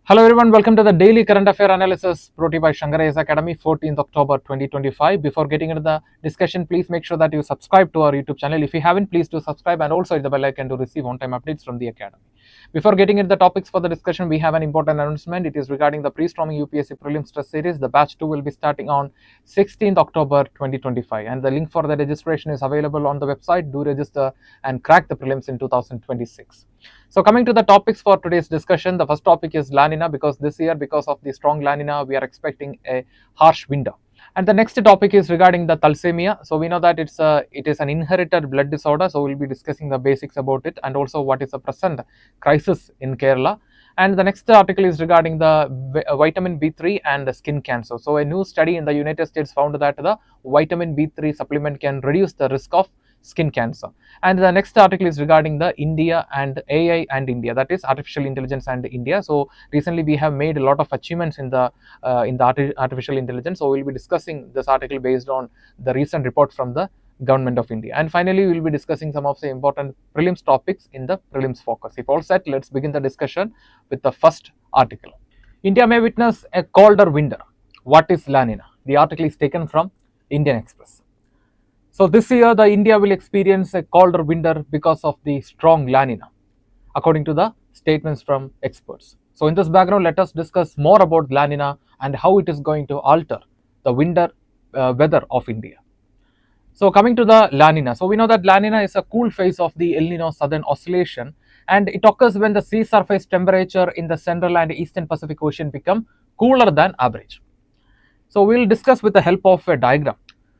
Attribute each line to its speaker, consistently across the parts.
Speaker 1: Hello everyone, welcome to the daily current affair analysis brought to you by Shangaray's Academy, 14th October 2025. Before getting into the discussion, please make sure that you subscribe to our YouTube channel. If you haven't, please do subscribe and also hit the bell icon to receive on-time updates from the Academy. Before getting into the topics for the discussion, we have an important announcement. It is regarding the pre-storming UPSC Prelims Test Series. The batch 2 will be starting on 16th October 2025 and the link for the registration is available on the website. Do register and crack the prelims in 2026. So coming to the topics for today's discussion, the first topic is La Nina, because this year, because of the strong La Nina, we are expecting a harsh winter. And the next topic is regarding the thalassemia. So we know that it is an inherited blood disorder. So we'll be discussing the basics about it and also what is the present crisis in Kerala. And the next article is regarding the vitamin B3 and the skin cancer. So a new study in the United States found that the vitamin B3 supplement can reduce the risk of skin cancer. And the next article is regarding the India and AI and India, that is artificial intelligence and India. So recently we have made a lot of achievements in the artificial intelligence. So we'll be discussing this article based on the recent report from the government of India. And finally, we will be discussing some of the important prelims topics in the Prelims Focus. If all set, let's begin the discussion with the first article. India may witness a colder winter. What is La Nina? The article is taken from Indian Express. So this year, the India will experience a colder winter because of the strong La Nina, according to the statements from experts. So in this background, let us discuss more about La Nina and how it is going to alter the winter weather of India. So coming to the La Nina, so we know that La Nina is a cool phase of the El Nino Southern Oscillation, and it occurs when the sea surface temperature in the central and eastern Pacific Ocean become cooler than average. So we will discuss with the help of a diagram.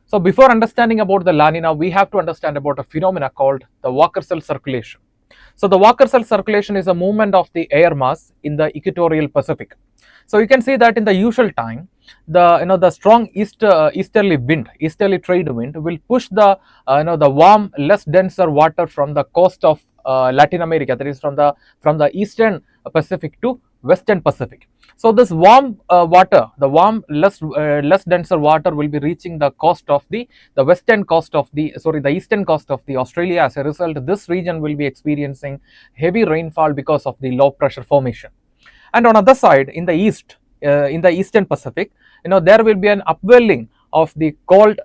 Speaker 1: So before understanding about the La Nina, we have to understand about a phenomena called the Walker cell circulation. So the Walker cell circulation is a movement of the air mass in the equatorial Pacific. So you can see that in the usual time, the strong easterly trade wind will push the warm, less denser water from the coast of Latin America, that is from the eastern Pacific to western Pacific. So this warm water, the warm less denser water will be reaching the coast of the eastern coast of the Australia. As a result, this region will be experiencing heavy rainfall because of the low pressure formation. And on other side, in the east, in the eastern Pacific, there will be an upwelling of the cold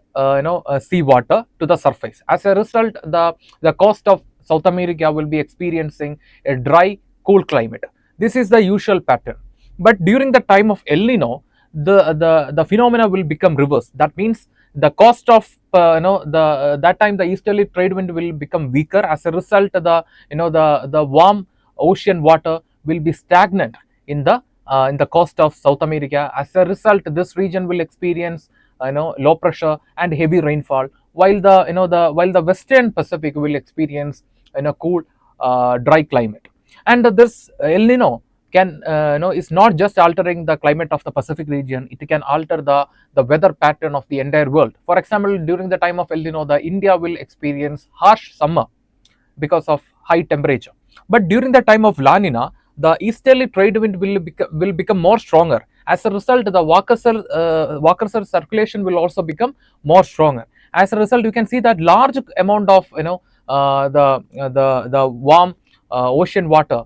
Speaker 1: sea water to the surface. As a result, the coast of South America will be experiencing a dry, cool climate. This is the usual pattern. But during the time of El Nino, the phenomena will become reverse. That means the cost of that time the easterly trade wind will become weaker. As a result, the warm ocean water will be stagnant in the coast of South America. As a result, this region will experience low pressure and heavy rainfall, while the western Pacific will experience cool dry climate. And this El Nino can is not just altering the climate of the Pacific region, it can alter the weather pattern of the entire world. For example, during the time of El Nino, the India will experience harsh summer because of high temperature. But during the time of La Nina, the easterly trade wind will become more stronger. As a result, the Walker cell circulation will also become more stronger. As a result, you can see that large amount of the warm ocean water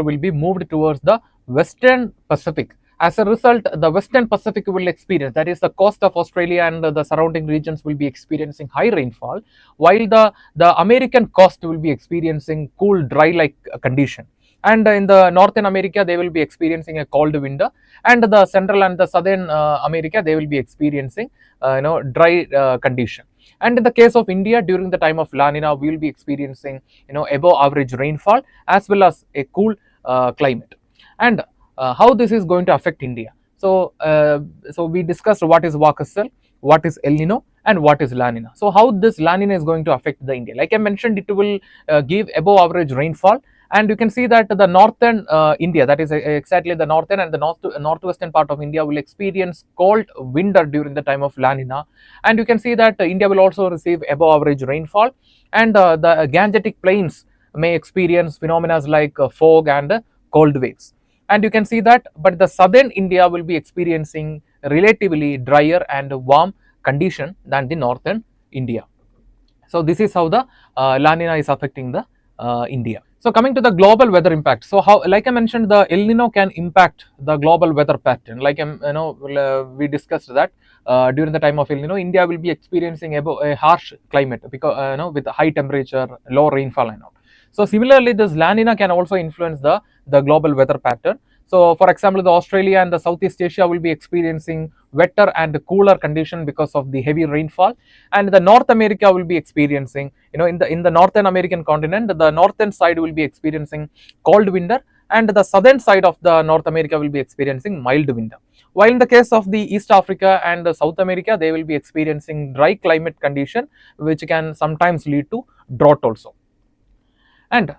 Speaker 1: will be moved towards the western Pacific. As a result, the western Pacific will experience, that is the coast of Australia and the surrounding regions will be experiencing high rainfall, while the American coast will be experiencing cool dry like condition. And in the Northern America, they will be experiencing a cold winter, and the Central and the Southern America, they will be experiencing dry condition. And in the case of India, during the time of La Nina, we will be experiencing above average rainfall as well as a cool climate. And how this is going to affect India? So we discussed what is Walker cell, what is El Nino, and what is La Nina. So how this La Nina is going to affect the India? Like I mentioned, it will give above average rainfall. And you can see that the northern India, that is exactly the northern and the northwestern part of India, will experience cold winter during the time of La Nina. And you can see that India will also receive above average rainfall, and the Gangetic plains may experience phenomena like fog and cold waves. And you can see that, but the southern India will be experiencing relatively drier and warm condition than the northern India. So this is how the La Nina is affecting the India. So coming to the global weather impact. So how, like I mentioned, the El Nino can impact the global weather pattern. Like we discussed that during the time of El Nino, India will be experiencing a harsh climate because with high temperature, low rainfall and all. So similarly, this La Nina can also influence the global weather pattern. So for example, the Australia and the Southeast Asia will be experiencing wetter and cooler condition because of the heavy rainfall, and the North America will be experiencing, in the northern American continent, the northern side will be experiencing cold winter, and the southern side of the North America will be experiencing mild winter. While in the case of the East Africa and the South America, they will be experiencing dry climate condition, which can sometimes lead to drought also. And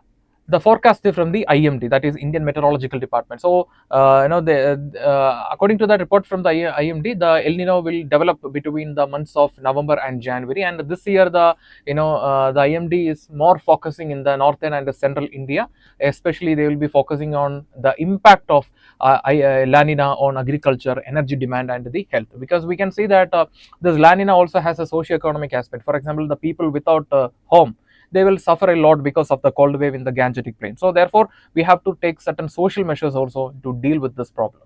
Speaker 1: the forecast is from the IMD, that is Indian Meteorological Department. So according to the report from the IMD, the El Nino will develop between the months of November and January, and this year the IMD is more focusing in the northern and the central India. Especially they will be focusing on the impact of La Nina on agriculture, energy demand and the health, because we can see that this La Nina also has a socio-economic aspect. For example, the people without home, they will suffer a lot because of the cold wave in the Gangetic Plain. So therefore, we have to take certain social measures also to deal with this problem.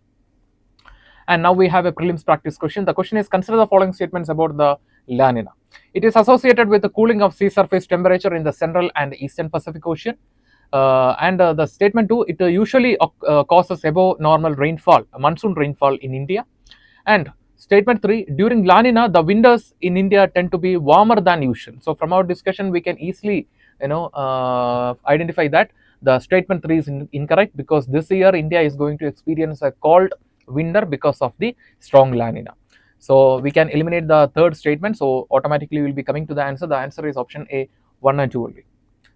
Speaker 1: And now we have a prelims practice question. The question is, consider the following statements about the La Nina. It is associated with the cooling of sea surface temperature in the central and eastern Pacific Ocean. The statement 2, it usually causes above normal rainfall, monsoon rainfall in India. And statement 3, during La Nina, the winters in India tend to be warmer than usual. So from our discussion, we can easily identify that the statement 3 is incorrect, because this year India is going to experience a cold winter because of the strong La Nina. So we can eliminate the third statement. So automatically we will be coming to the answer. The answer is option A, 1 and 2 only.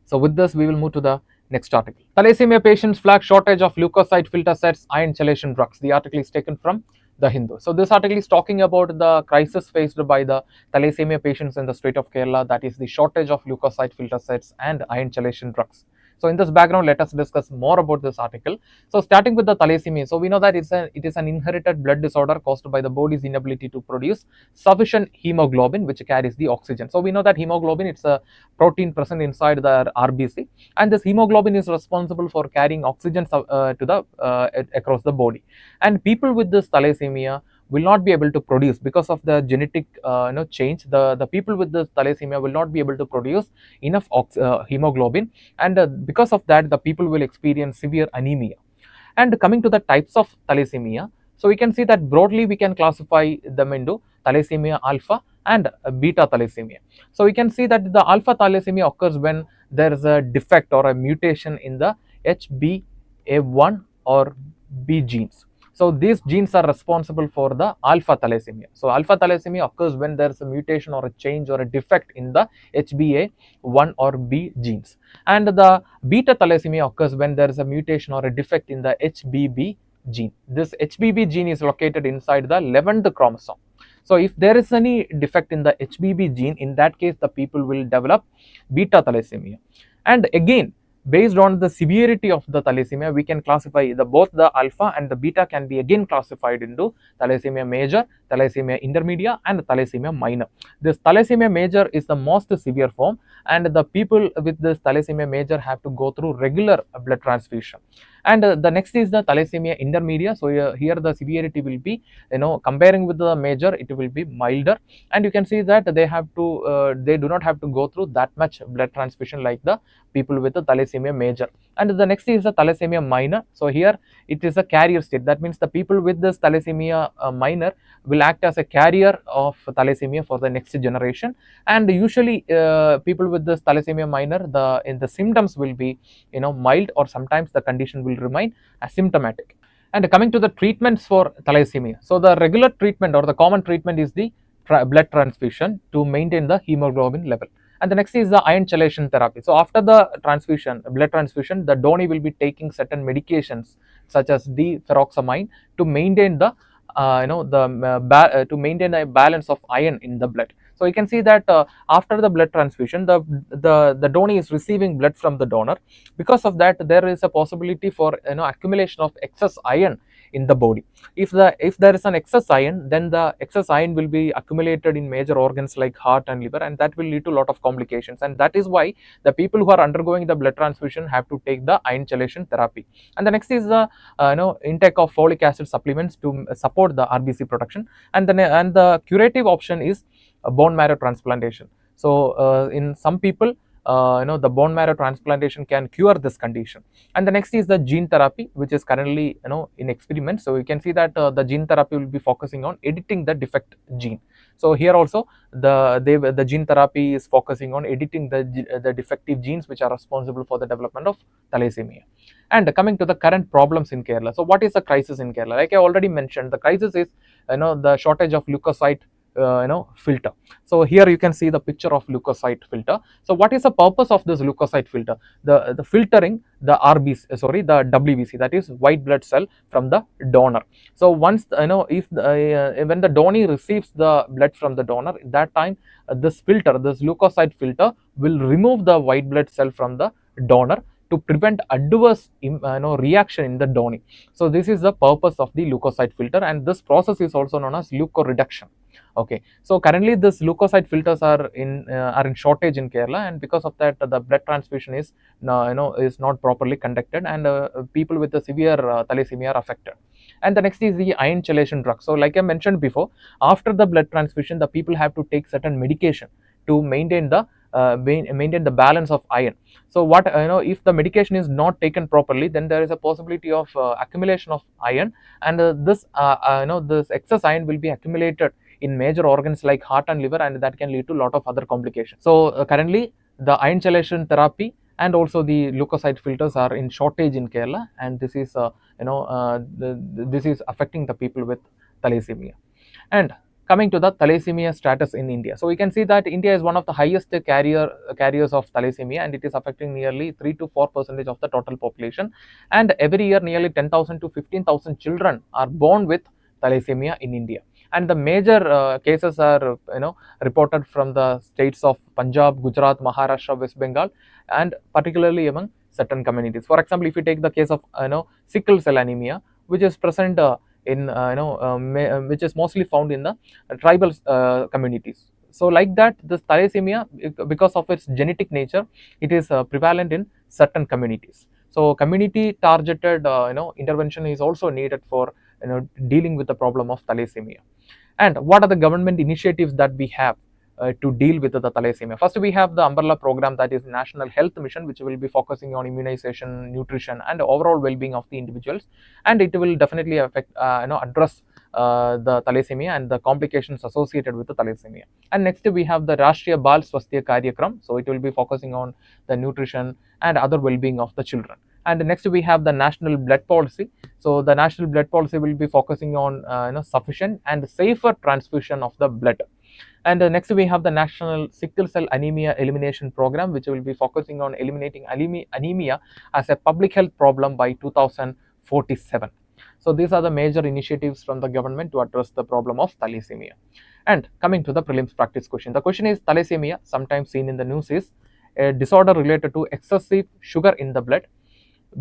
Speaker 1: So with this, we will move to the next article. Thalassemia patients flag shortage of leukocyte filter sets, iron chelation drugs. The article is taken from The Hindu. So this article is talking about the crisis faced by the thalassemia patients in the state of Kerala, that is the shortage of leukocyte filter sets and iron chelation drugs. So in this background, let us discuss more about this article. So starting with the thalassemia, so we know that it is an inherited blood disorder caused by the body's inability to produce sufficient hemoglobin, which carries the oxygen. So we know that hemoglobin, it's a protein present inside the RBC, and this hemoglobin is responsible for carrying oxygen across the body. And people with this thalassemia will not be able to produce, because of the genetic change. The people with this thalassemia will not be able to produce enough hemoglobin, and because of that, the people will experience severe anemia. And coming to the types of thalassemia, so we can see that broadly we can classify them into thalassemia alpha and beta thalassemia. So we can see that the alpha thalassemia occurs when there is a defect or a mutation in the HbA1 or B genes. So these genes are responsible for the alpha thalassemia. So alpha thalassemia occurs when there is a mutation or a change or a defect in the HbA1 or B genes. And the beta thalassemia occurs when there is a mutation or a defect in the HBB gene. This HBB gene is located inside the 11th chromosome. So if there is any defect in the HBB gene, in that case the people will develop beta thalassemia. And again, based on the severity of the thalassemia, we can classify both the alpha and the beta can be again classified into thalassemia major, thalassemia intermedia and thalassemia minor. This thalassemia major is the most severe form, and the people with this thalassemia major have to go through regular blood transfusion. And the next is the thalassemia intermedia. So here the severity will be, comparing with the major, it will be milder, and you can see that they do not have to go through that much blood transfusion like the people with the thalassemia major. And the next is the thalassemia minor. So here it is a carrier state. That means the people with this thalassemia minor will act as a carrier of thalassemia for the next generation. And usually people with this thalassemia minor, the symptoms will be mild, or sometimes the condition will remain asymptomatic. And coming to the treatments for thalassemia, so the regular treatment or the common treatment is the blood transfusion to maintain the hemoglobin level. And the next is the iron chelation therapy. So after the blood transfusion, the donor will be taking certain medications such as deferoxamine to maintain the to maintain a balance of iron in the blood. So you can see that after the blood transfusion, the donor is receiving blood from the donor. Because of that, there is a possibility for accumulation of excess iron in the body. If there is an excess iron, then the excess iron will be accumulated in major organs like heart and liver, and that will lead to a lot of complications. And that is why the people who are undergoing the blood transfusion have to take the iron chelation therapy. And the next is the intake of folic acid supplements to support the RBC production. And the curative option is bone marrow transplantation. So in some people, the bone marrow transplantation can cure this condition. And the next is the gene therapy, which is currently in experiment. So you can see that the gene therapy will be focusing on editing the defect gene. So here also the gene therapy is focusing on editing the defective genes which are responsible for the development of thalassemia. And coming to the current problems in Kerala. So what is the crisis in Kerala? Like I already mentioned, the crisis is the shortage of leukocyte filter. So here you can see the picture of leukocyte filter. So what is the purpose of this leukocyte filter? The filtering the RBC, sorry, the WBC, that is white blood cell from the donor. So once if when the donor receives the blood from the donor, that time this leukocyte filter will remove the white blood cell from the donor to prevent adverse reaction in the donor. So this is the purpose of the leukocyte filter, and this process is also known as leukoreduction. Okay, so currently this leukocyte filters are in shortage in Kerala, and because of that the blood transfusion is not properly conducted, and people with the severe thalassemia are affected. And the next is the iron chelation drug. So like I mentioned before, after the blood transfusion, the people have to take certain medication to maintain the balance of iron. So what if the medication is not taken properly, then there is a possibility of accumulation of iron, and this excess iron will be accumulated in major organs like heart and liver, and that can lead to a lot of other complications. So currently the iron chelation therapy and also the leukocyte filters are in shortage in Kerala, and this is this is affecting the people with thalassemia. And coming to the thalassemia status in India. So we can see that India is one of the highest carriers of thalassemia, and it is affecting nearly 3 to 4% of the total population. And every year nearly 10,000 to 15,000 children are born with thalassemia in India. And the major cases are reported from the states of Punjab, Gujarat, Maharashtra, West Bengal, and particularly among certain communities. For example, if you take the case of sickle cell anemia, which is present which is mostly found in the tribal communities. So like that, this thalassemia, because of its genetic nature, it is prevalent in certain communities. So community targeted intervention is also needed for dealing with the problem of thalassemia. And what are the government initiatives that we have to deal with the thalassemia? First, we have the umbrella program, that is National Health Mission, which will be focusing on immunization, nutrition, and overall well-being of the individuals, and it will definitely affect address the thalassemia and the complications associated with the thalassemia. And next we have the Rashtriya Bal Swasthya Karyakram, so it will be focusing on the nutrition and other well-being of the children. And next we have the National Blood Policy. So the National Blood Policy will be focusing on sufficient and safer transfusion of the blood. And next we have the National Sickle Cell Anemia Elimination Program, which will be focusing on eliminating anemia as a public health problem by 2047. So these are the major initiatives from the government to address the problem of thalassemia. And coming to the prelims practice question. The question is, thalassemia, sometimes seen in the news, is a disorder related to excessive sugar in the blood.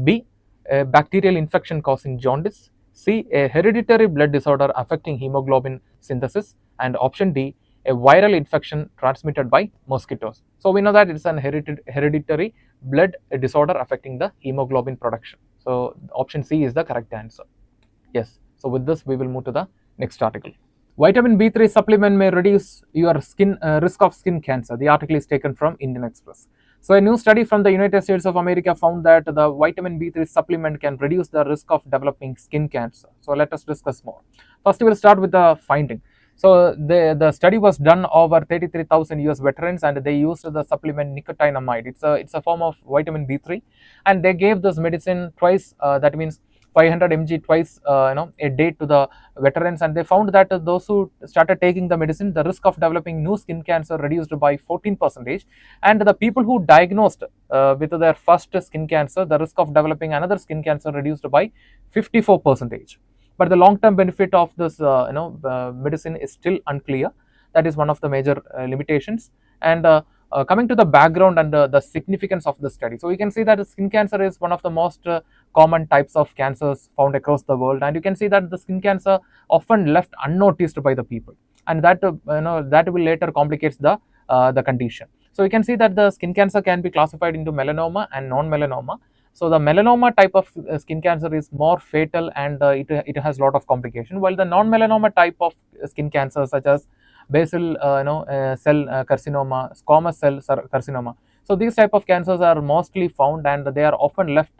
Speaker 1: B, a bacterial infection causing jaundice. C, a hereditary blood disorder affecting hemoglobin synthesis. And option D, a viral infection transmitted by mosquitoes. So we know that it's an hereditary blood disorder affecting the hemoglobin production. So option C is the correct answer. Yes. So with this, we will move to the next article. Vitamin B3 supplement may reduce your skin risk of skin cancer. The article is taken from Indian Express. So a new study from the United States of America found that the vitamin B3 supplement can reduce the risk of developing skin cancer. So let us discuss more. First, we will start with the finding. So the study was done over 33,000 US veterans, and they used the supplement Nicotinamide. It's a form of vitamin B3, and they gave this medicine twice. That means 500 mg twice a day to the veterans, and they found that those who started taking the medicine, the risk of developing new skin cancer reduced by 14%, and the people who diagnosed with their first skin cancer, the risk of developing another skin cancer reduced by 54%. But the long-term benefit of this medicine is still unclear. That is one of the major limitations. And coming to the background and the significance of the study. So we can see that skin cancer is one of the most common types of cancers found across the world, and you can see that the skin cancer often left unnoticed by the people, and that that will later complicates the condition. So you can see that the skin cancer can be classified into melanoma and non-melanoma. So the melanoma type of skin cancer is more fatal, and it has a lot of complication, while the non-melanoma type of skin cancer, such as basal cell carcinoma, squamous cell carcinoma. So these type of cancers are mostly found, and they are often left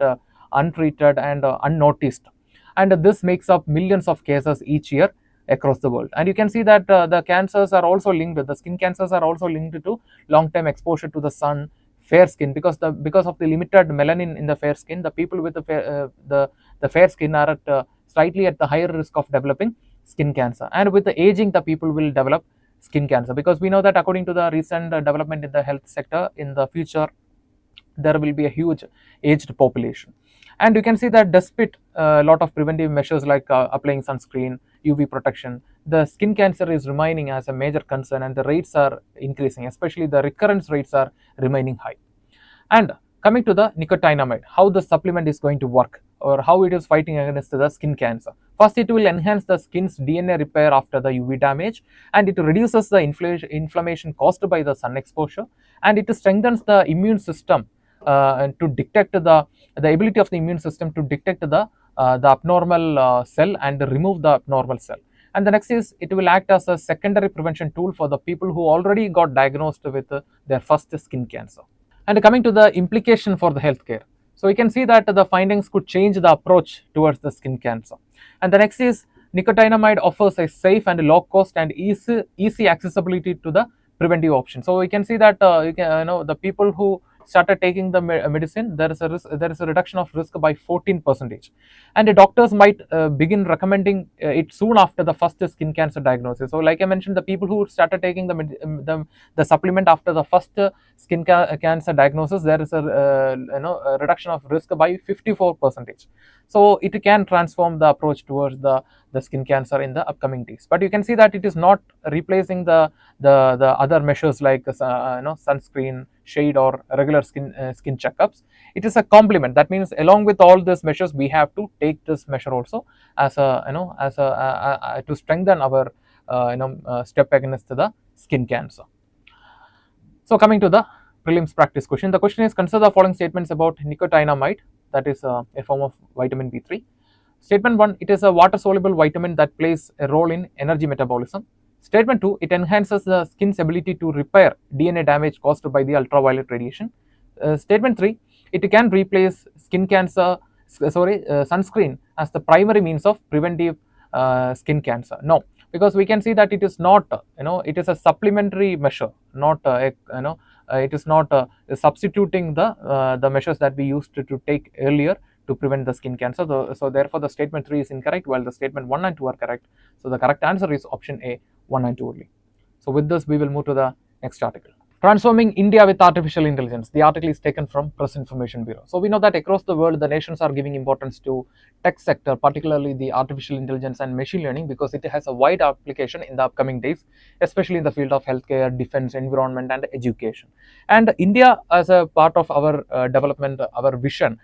Speaker 1: untreated and unnoticed. And this makes up millions of cases each year across the world. And you can see that the cancers are also linked, the skin cancers are also linked to long-term exposure to the sun, fair skin, because of the limited melanin in the fair skin. The people with the fair skin are at slightly at the higher risk of developing skin cancer, and with the aging the people will develop skin cancer, because we know that according to the recent development in the health sector, in the future there will be a huge aged population. And you can see that despite a lot of preventive measures like applying sunscreen, UV protection, the skin cancer is remaining as a major concern, and the rates are increasing, especially the recurrence rates are remaining high. And coming to the nicotinamide, how the supplement is going to work, or how it is fighting against the skin cancer. First, it will enhance the skin's DNA repair after the UV damage, and it reduces the inflammation caused by the sun exposure, and it strengthens the immune system and to detect the ability of the immune system to detect the abnormal cell and remove the abnormal cell. And the next is, it will act as a secondary prevention tool for the people who already got diagnosed with their first skin cancer. And coming to the implication for the healthcare, so we can see that the findings could change the approach towards the skin cancer. And the next is, nicotinamide offers a safe and low cost and easy accessibility to the preventive option. So we can see that the people who started taking the medicine, there is a reduction of risk by 14%, and the doctors might begin recommending it soon after the first skin cancer diagnosis. So like I mentioned, the people who started taking the supplement after the first skin cancer diagnosis, there is a reduction of risk by 54%. So it can transform the approach towards the skin cancer in the upcoming days. But you can see that it is not replacing the other measures like sunscreen, shade, or regular skin checkups. It is a complement. That means along with all these measures, we have to take this measure also as a to strengthen our step against the skin cancer. So coming to the prelims practice question, the question is, consider the following statements about nicotinamide, that is a form of vitamin B3. Statement 1, it is a water soluble vitamin that plays a role in energy metabolism. Statement 2, it enhances the skin's ability to repair DNA damage caused by the ultraviolet radiation. Statement 3, it can replace sunscreen as the primary means of preventive skin cancer. No, because we can see that it is not, it is a supplementary measure, not it is not substituting the measures that we used to take earlier to prevent the skin cancer. So therefore the statement 3 is incorrect, while the statement 1 and 2 are correct. So the correct answer is option A, 1 and 2 only. So with this, we will move to the next article. Transforming India with Artificial Intelligence. The article is taken from Press Information Bureau. So we know that across the world, the nations are giving importance to tech sector, particularly the artificial intelligence and machine learning, because it has a wide application in the upcoming days, especially in the field of healthcare, defense, environment, and education. And India, as a part of our development, our vision,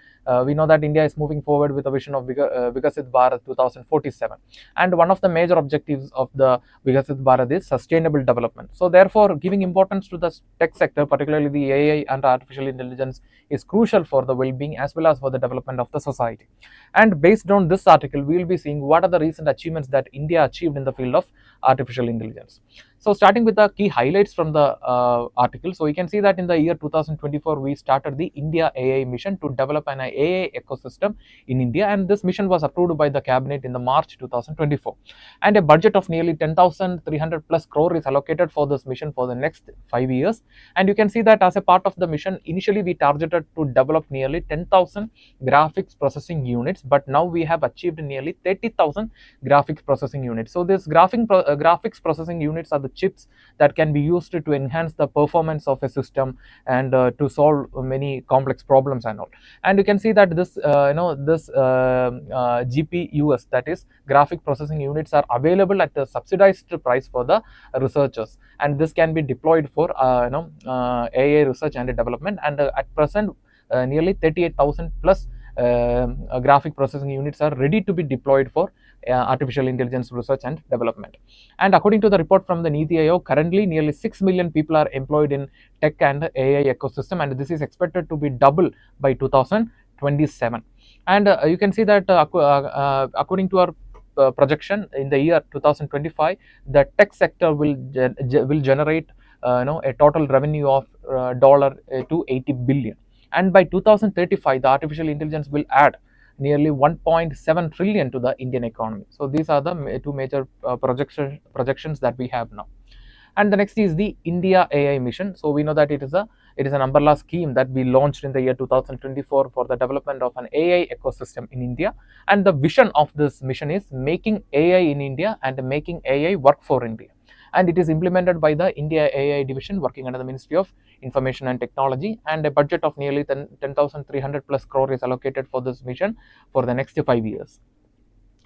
Speaker 1: we know that India is moving forward with a vision of Vikasit Bharat 2047. And one of the major objectives of the Vikasit Bharat is sustainable development. So therefore, giving importance to the tech sector, particularly the AI and artificial intelligence, is crucial for the well-being as well as for the development of the society. And based on this article, we will be seeing what are the recent achievements that India achieved in the field of artificial intelligence. So starting with the key highlights from the article, so we can see that in the year 2024, we started the IndiaAI Mission to develop an AI ecosystem in India, and this mission was approved by the cabinet in the March 2024. And a budget of nearly 10,300 plus crore is allocated for this mission for the next 5 years. And you can see that as a part of the mission, initially we targeted to develop nearly 10,000 graphics processing units, but now we have achieved nearly 30,000 graphics processing units. So this graphics processing units are the chips that can be used to enhance the performance of a system and to solve many complex problems and all. And you can see that this this GPUs, that is graphic processing units, are available at a subsidized price for the researchers, and this can be deployed for AI research and development. And at present nearly 38,000 plus graphic processing units are ready to be deployed for artificial intelligence research and development. And according to the report from the Niti Aayog, currently nearly 6 million people are employed in tech and AI ecosystem, and this is expected to be double by 2027. And you can see that according to our projection, in the year 2025, the tech sector will generate a total revenue of dollar to 80 billion. And by 2035, the artificial intelligence will add nearly 1.7 trillion to the Indian economy. So these are the two major projections that we have now. And the next is the IndiaAI Mission. So we know that it is an umbrella scheme that we launched in the year 2024 for the development of an AI ecosystem in India. And the vision of this mission is making AI in India and making AI work for India. And it is implemented by the IndiaAI division working under the Ministry of Information and Technology, and a budget of nearly 10,300 plus crore is allocated for this mission for the next 5 years.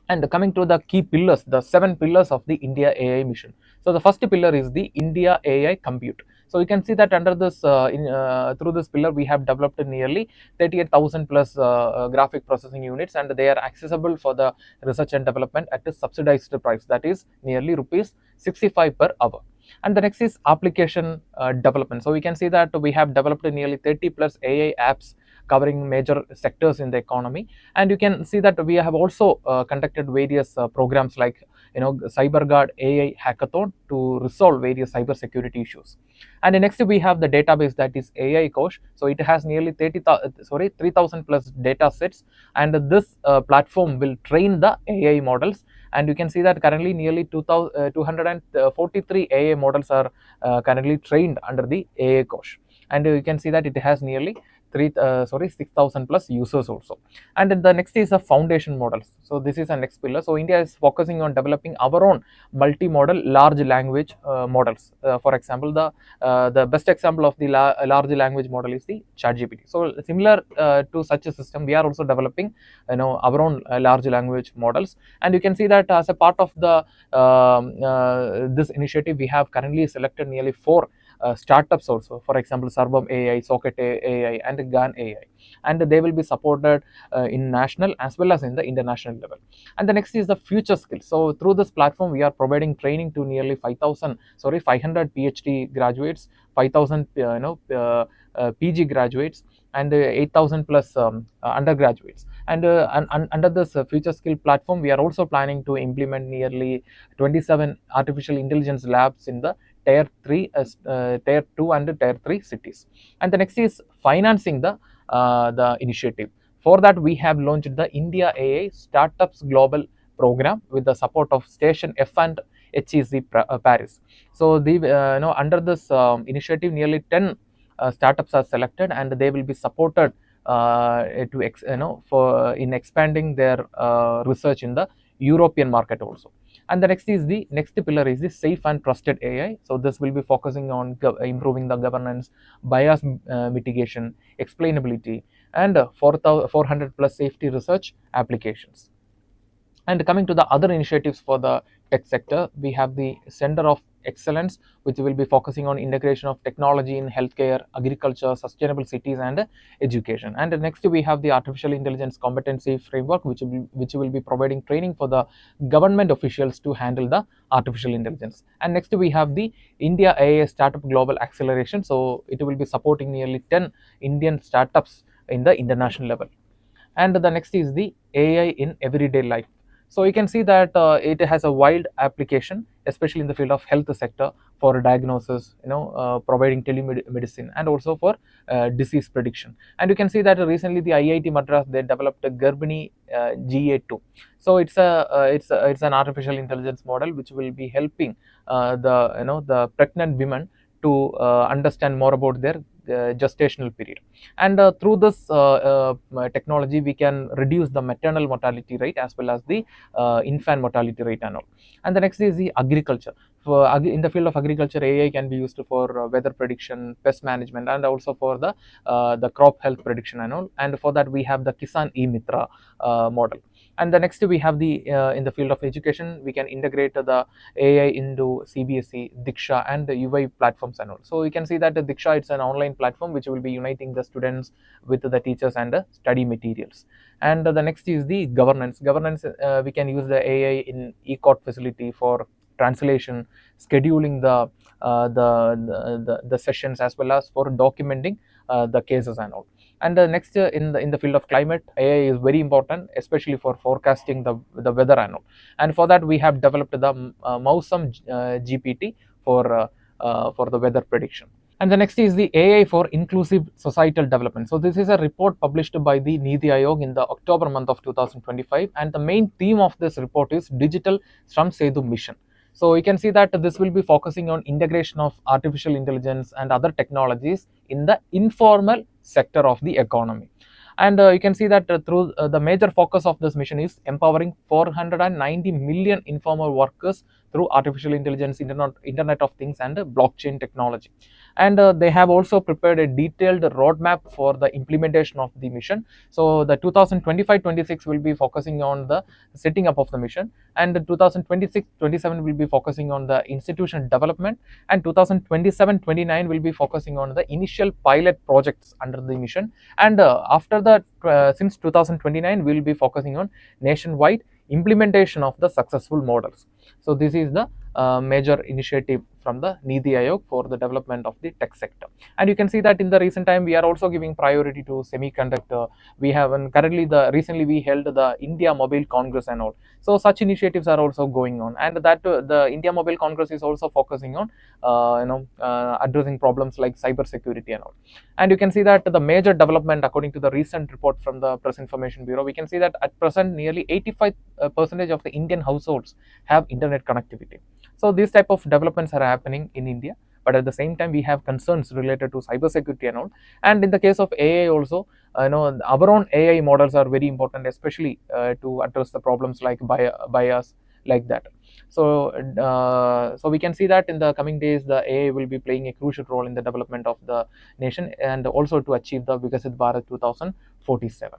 Speaker 1: And coming to the key pillars, the 7 pillars of the IndiaAI Mission. So the first pillar is the IndiaAI Compute. So you can see that under this, through this pillar, we have developed nearly 38,000 plus graphic processing units, and they are accessible for the research and development at a subsidized price, that is nearly rupees 65 per hour. And the next is application development. So we can see that we have developed nearly 30 plus AI apps covering major sectors in the economy. And you can see that we have also conducted various programs like CyberGuard AI hackathon to resolve various cyber security issues. And next we have the database, that is AI Coach. So it has nearly 3,000 plus data sets, and this platform will train the AI models. And you can see that currently nearly 243 AI models are currently trained under the AI Coach. And you can see that it has nearly 6,000 plus users also. And then the next is a foundation models. So this is a next pillar. So India is focusing on developing our own multimodal large language models. For example, the best example of the large language model is the ChatGPT. So similar to such a system, we are also developing our own large language models. And you can see that as a part of the this initiative, we have currently selected nearly 4 startups also. For example, Sarvam AI, Socket AI, and GAN AI, and they will be supported in national as well as in the international level. And the next is the future skills. So through this platform, we are providing training to nearly 500 PhD graduates, 5,000 PG graduates, and 8,000 plus undergraduates. And under this future skill platform, we are also planning to implement nearly 27 artificial intelligence labs in the tier 3, tier 2 and tier 3 cities. And the next is financing the initiative. For that, we have launched the IndiaAI Startups Global Program with the support of Station F and HEC Paris. So the under this initiative, nearly 10 startups are selected, and they will be supported in expanding their research in the European market also. And the next pillar is the safe and trusted AI. So this will be focusing on improving the governance, bias mitigation, explainability, and 400 plus safety research applications. And coming to the other initiatives for the tech sector, we have the Center of Excellence, which will be focusing on integration of technology in healthcare, agriculture, sustainable cities, and education. And next we have the Artificial Intelligence Competency Framework, which will be providing training for the government officials to handle the artificial intelligence. And next we have the IndiaAI Startup Global Acceleration. So it will be supporting nearly 10 Indian startups in the international level. And the next is the AI in everyday life. So you can see that it has a wide application, especially in the field of health sector, for diagnosis, providing telemedicine, and also for disease prediction. And you can see that recently the IIT Madras, they developed a Garbini GA2. So it's an artificial intelligence model which will be helping the pregnant women to understand more about their gestational period. And through this technology, we can reduce the maternal mortality rate as well as the infant mortality rate and all. And the next is the agriculture. In the field of agriculture, AI can be used for weather prediction, pest management, and also for the crop health prediction and all. And for that, we have the Kisan E-Mitra model. And the next we have the in the field of education, we can integrate the AI into CBSE, Diksha, and the UI platforms and all. So you can see that the Diksha, it's an online platform which will be uniting the students with the teachers and the study materials. And the next is the governance. We can use the AI in e-court facility for translation, scheduling the sessions, as well as for documenting the cases and all. And next, in the field of climate, AI is very important, especially for forecasting the weather and all. And for that, we have developed the Mausam GPT for the weather prediction. And the next is the AI for inclusive societal development. So this is a report published by the Niti Aayog in the October month of 2025, and the main theme of this report is Digital Shram Setu Mission. So you can see that this will be focusing on integration of artificial intelligence and other technologies in the informal sector of the economy. And you can see that through the major focus of this mission is empowering 490 million informal workers through artificial intelligence, internet of things, and blockchain technology. And they have also prepared a detailed roadmap for the implementation of the mission. So the 2025-26 will be focusing on the setting up of the mission, and the 2026-27 will be focusing on the institution development, and 2027-29 will be focusing on the initial pilot projects under the mission. And after that, since 2029, we will be focusing on nationwide implementation of the successful models. So this is the major initiative from the Niti Aayog for the development of the tech sector. And you can see that in the recent time, we are also giving priority to semiconductor. We have currently recently we held the India Mobile Congress and all. So such initiatives are also going on, and that the India Mobile Congress is also focusing on addressing problems like cyber security and all. And you can see that the major development, according to the recent report from the Press Information Bureau, we can see that at present nearly 85% of the Indian households have internet connectivity. So these type of developments are happening in India, but at the same time, we have concerns related to cyber security and all. And in the case of AI also, our own AI models are very important, especially to address the problems like bias, like that. So so we can see that in the coming days, the AI will be playing a crucial role in the development of the nation, and also to achieve the Vikasit Bharat 2047.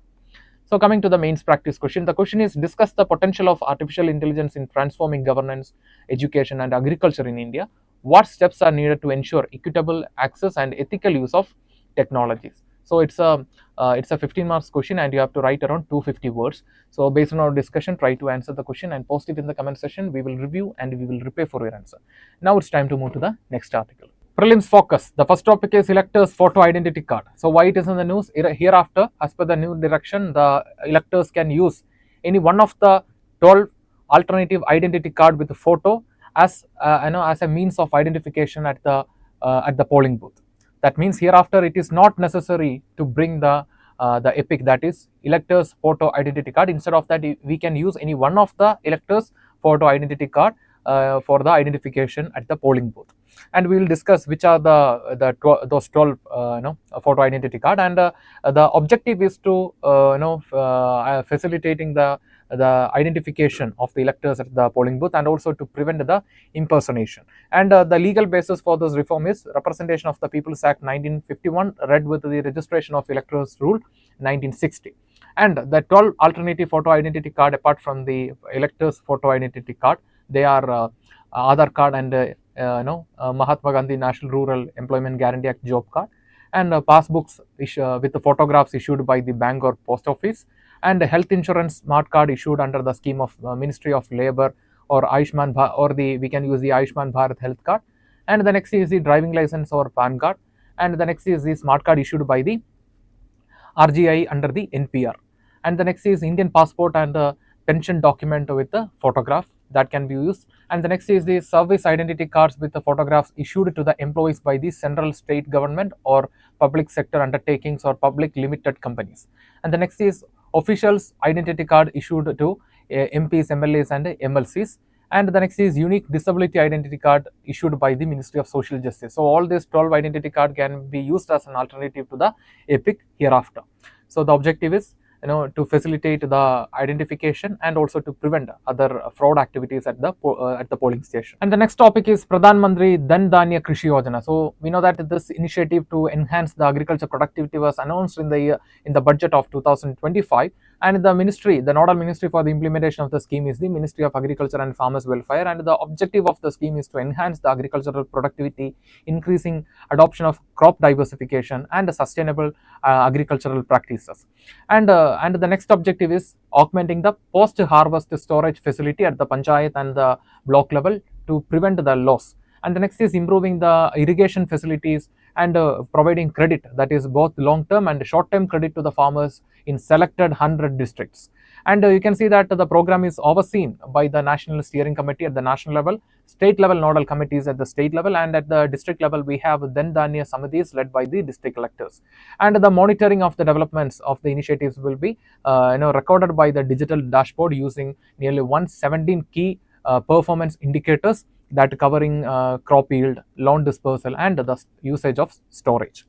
Speaker 1: So coming to the mains practice question, the question is, discuss the potential of artificial intelligence in transforming governance, education, and agriculture in India. What steps are needed to ensure equitable access and ethical use of technologies? So it's a 15 marks question, and you have to write around 250 words. So based on our discussion, try to answer the question and post it in the comment section. We will review and we will prepare for your answer. Now it's time to move to the next article. Prelims Focus. The first topic is electors' photo identity card. So why it is in the news? Hereafter, as per the new direction, the electors can use any one of the 12 alternative identity card with a photo as as a means of identification at the polling booth. That means hereafter it is not necessary to bring the EPIC, that is electors' photo identity card. Instead of that, we can use any one of the electors' photo identity card for the identification at the polling booth. And we will discuss which are those 12 photo identity card, and the objective is to facilitating the identification of the electors at the polling booth, and also to prevent the impersonation. And the legal basis for this reform is Representation of the People's Act 1951 read with the Registration of Electors Rule 1960. And the 12 alternative photo identity card, apart from the electors photo identity card, they are Aadhaar card and Mahatma Gandhi National Rural Employment Guarantee Act job card, and passbooks with the photographs issued by the bank or post office, and health insurance smart card issued under the scheme of Ministry of Labour, or Ayushman we can use the Ayushman Bharat health card. And the next is the driving license or PAN card, and the next is the smart card issued by the RGI under the NPR. And the next is Indian passport and the pension document with the photograph that can be used. And the next is the service identity cards with the photographs issued to the employees by the central, state government, or public sector undertakings, or public limited companies. And the next is officials identity card issued to MPs, MLAs, and MLCs. And the next is unique disability identity card issued by the Ministry of Social Justice. So all these 12 identity card can be used as an alternative to the EPIC hereafter. So the objective is to facilitate the identification and also to prevent other fraud activities at the polling station. And the next topic is Pradhan Mantri Dhan Dhanya Krishi Yojana. So we know that this initiative to enhance the agriculture productivity was announced in the budget of 2025, and the nodal ministry for the implementation of the scheme is the Ministry of Agriculture and Farmers Welfare, and the objective of the scheme is to enhance the agricultural productivity, increasing adoption of crop diversification and sustainable agricultural practices. And the next objective is augmenting the post harvest storage facility at the panchayat and the block level to prevent the loss. And the next is improving the irrigation facilities and providing credit, that is both long term and short term credit to the farmers in selected 100 districts. And you can see that the program is overseen by the National Steering Committee at the national level, state level nodal committees at the state level, and at the district level we have Dhan Dhanya Samitis led by the district collectors. And the monitoring of the developments of the initiatives will be recorded by the digital dashboard using nearly 117 key performance indicators that covering crop yield, loan dispersal, and the usage of storage.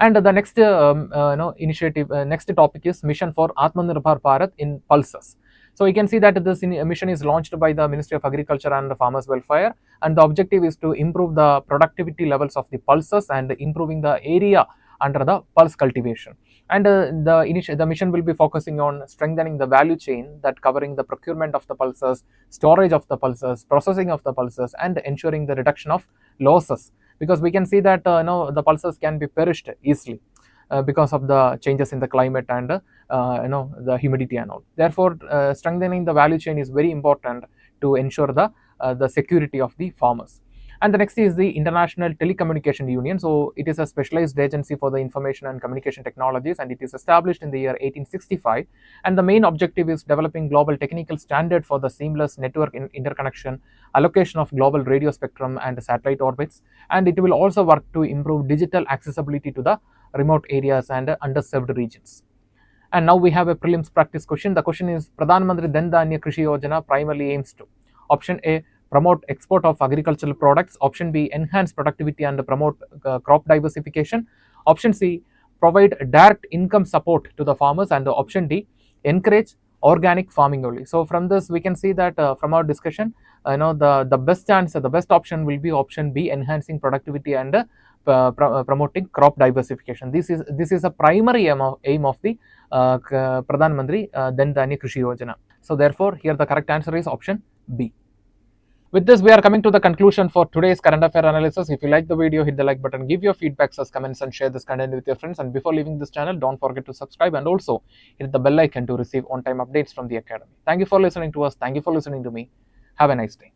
Speaker 1: And the next next topic is Mission for Atmanirbhar Bharat in pulses. So you can see that this mission is launched by the Ministry of Agriculture and Farmers Welfare, and the objective is to improve the productivity levels of the pulses and improving the area under the pulse cultivation. And the mission will be focusing on strengthening the value chain, that covering the procurement of the pulses, storage of the pulses, processing of the pulses, and ensuring the reduction of losses, because we can see that the pulses can be perished easily because of the changes in the climate and the humidity and all. Therefore, strengthening the value chain is very important to ensure the security of the farmers. And the next is the International Telecommunication Union. So it is a specialized agency for the information and communication technologies, and it is established in the year 1865. And the main objective is developing global technical standard for the seamless network interconnection, allocation of global radio spectrum and satellite orbits. And it will also work to improve digital accessibility to the remote areas and underserved regions. And now we have a prelims practice question. The question is Pradhan Mantri Dhan Dhanya Krishi Yojana primarily aims to: option A, promote export of agricultural products; option B, enhance productivity and promote crop diversification; option C, provide direct income support to the farmers; and option D, encourage organic farming only. So from this we can see that from our discussion, the best answer, the best option will be option B, enhancing productivity and promoting crop diversification. This is a primary aim of the Pradhan Mantri Dhan Dhanya Krishi Yojana. So therefore here the correct answer is option B. With this, we are coming to the conclusion for today's current affair analysis. If you like the video, hit the like button, give your feedbacks as comments, and share this content with your friends. And before leaving this channel, don't forget to subscribe and also hit the bell icon to receive on-time updates from the academy. Thank you for listening to us. Thank you for listening to me. Have a nice day.